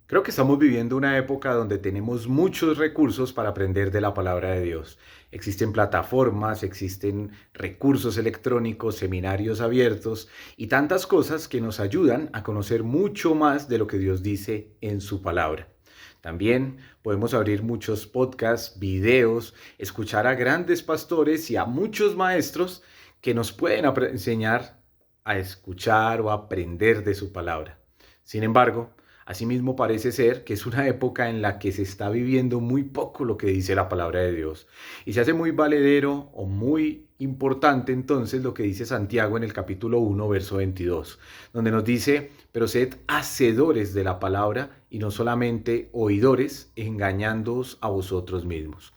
Creo que estamos viviendo una época donde tenemos muchos recursos para aprender de la palabra de Dios. Existen plataformas, existen recursos electrónicos, seminarios abiertos y tantas cosas que nos ayudan a conocer mucho más de lo que Dios dice en su palabra. También podemos abrir muchos podcasts, videos, escuchar a grandes pastores y a muchos maestros que nos pueden enseñar a escuchar o aprender de su palabra. Sin embargo, asimismo parece ser que es una época en la que se está viviendo muy poco lo que dice la palabra de Dios. Y se hace muy valedero o muy importante entonces lo que dice Santiago en el capítulo 1, verso 22, donde nos dice, pero sed hacedores de la palabra y no solamente oidores, engañándoos a vosotros mismos.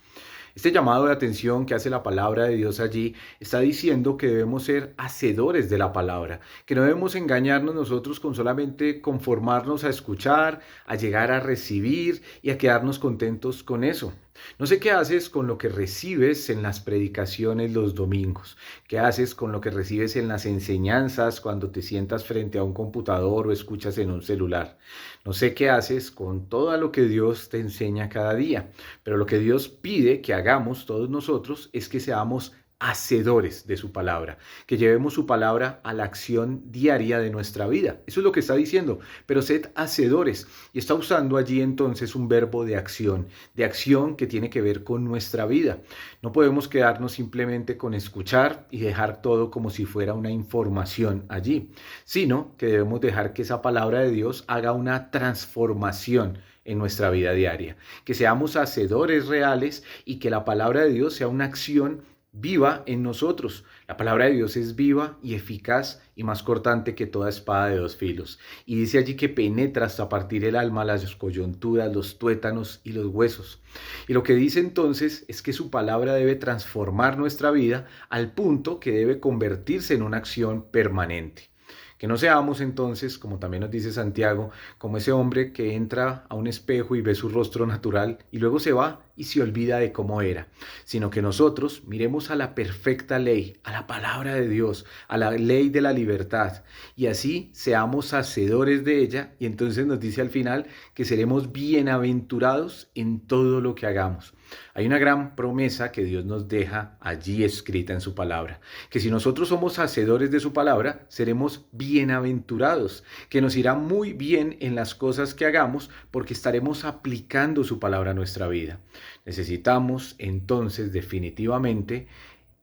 Este llamado de atención que hace la palabra de Dios allí está diciendo que debemos ser hacedores de la palabra, que no debemos engañarnos nosotros con solamente conformarnos a escuchar, a llegar a recibir y a quedarnos contentos con eso. No sé qué haces con lo que recibes en las predicaciones los domingos, qué haces con lo que recibes en las enseñanzas cuando te sientas frente a un computador o escuchas en un celular. No sé qué haces con todo lo que Dios te enseña cada día. Pero lo que Dios pide que hagamos todos nosotros es que seamos hacedores de su palabra, que llevemos su palabra a la acción diaria de nuestra vida. Eso es lo que está diciendo, pero sed hacedores. Y está usando allí entonces un verbo de acción que tiene que ver con nuestra vida. No podemos quedarnos simplemente con escuchar y dejar todo como si fuera una información allí, sino que debemos dejar que esa palabra de Dios haga una transformación en nuestra vida diaria, que seamos hacedores reales y que la palabra de Dios sea una acción viva en nosotros. La palabra de Dios es viva y eficaz y más cortante que toda espada de dos filos. Y dice allí que penetra hasta partir el alma, las coyunturas, los tuétanos y los huesos. Y lo que dice entonces es que su palabra debe transformar nuestra vida al punto que debe convertirse en una acción permanente. Que no seamos entonces, como también nos dice Santiago, como ese hombre que entra a un espejo y ve su rostro natural y luego se va y se olvida de cómo era, sino que nosotros miremos a la perfecta ley, a la palabra de Dios, a la ley de la libertad, y así seamos hacedores de ella, y entonces nos dice al final que seremos bienaventurados en todo lo que hagamos. Hay una gran promesa que Dios nos deja allí escrita en su palabra, que si nosotros somos hacedores de su palabra, seremos bienaventurados, que nos irá muy bien en las cosas que hagamos porque estaremos aplicando su palabra a nuestra vida. Necesitamos entonces definitivamente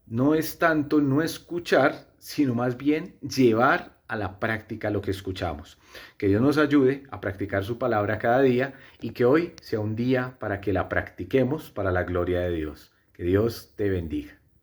no es tanto no escuchar, sino más bien llevar a la práctica lo que escuchamos. Que Dios nos ayude a practicar su palabra cada día y que hoy sea un día para que la practiquemos para la gloria de Dios. Que Dios te bendiga.